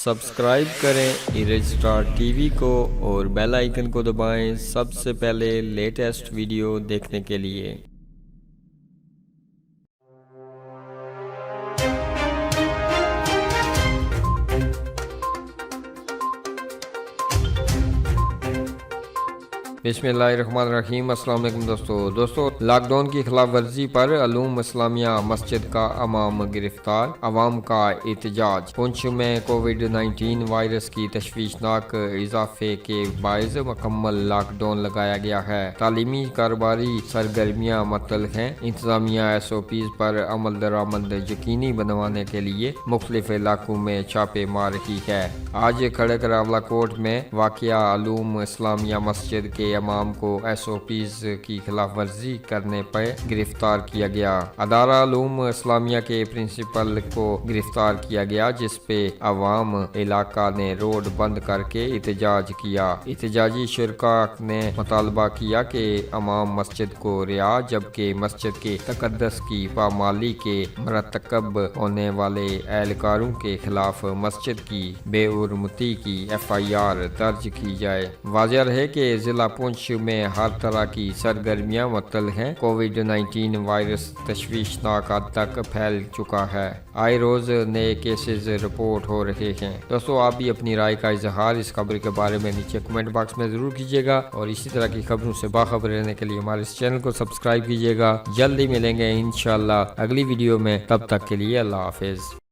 Subscribe کریں ایرج star T V کو اور بیل آئیکن کو دبائیں سب سے پہلے لیٹسٹ ویڈیو دیکھنے کے لیے۔ بسم اللہ الرحمن الرحیم۔ السلام علیکم دوستو لاک ڈاؤن کی خلاف ورزی پر علوم اسلامیہ مسجد کا امام گرفتار، عوام کا احتجاج۔ پونچھ میں کووڈ-19 وائرس کی تشویشناک اضافے کے باعث مکمل لاک ڈاؤن لگایا گیا ہے۔ تعلیمی کاروباری سرگرمیاں معطل ہیں۔ انتظامیہ SOPs پر عمل درآمد یقینی بنوانے کے لیے مختلف علاقوں میں چھاپے مار رہی ہے۔ آج کھڑک راولاکوٹ میں واقع علوم اسلامیہ مسجد کے امام کو SOPs کی خلاف ورزی کرنے پر گرفتار کیا گیا۔ ادارہ علوم اسلامیہ کے پرنسپل کو گرفتار کیا گیا، جس پہ عوام علاقہ نے روڈ بند کر کے احتجاج کیا۔ احتجاجی شرکاء نے مطالبہ کیا کہ امام مسجد کو رہا، جبکہ مسجد کے تقدس کی پامالی کے مرتکب ہونے والے اہلکاروں کے خلاف مسجد کی بے حرمتی کی FIR درج کی جائے۔ واضح رہے کہ ضلع پونچھ میں ہر طرح کی سرگرمیاں معطل ہیں۔ کووڈ-19 وائرس تشویشناک حد تک پھیل چکا ہے۔ آئے روز نئے کیسز رپورٹ ہو رہے ہیں۔ دوستو، آپ بھی اپنی رائے کا اظہار اس خبر کے بارے میں نیچے کمنٹ باکس میں ضرور کیجیے گا، اور اسی طرح کی خبروں سے باخبر رہنے کے لیے ہمارے اس چینل کو سبسکرائب کیجیے گا۔ جلدی ملیں گے انشاءاللہ اگلی ویڈیو میں، تب تک کے لیے اللہ حافظ۔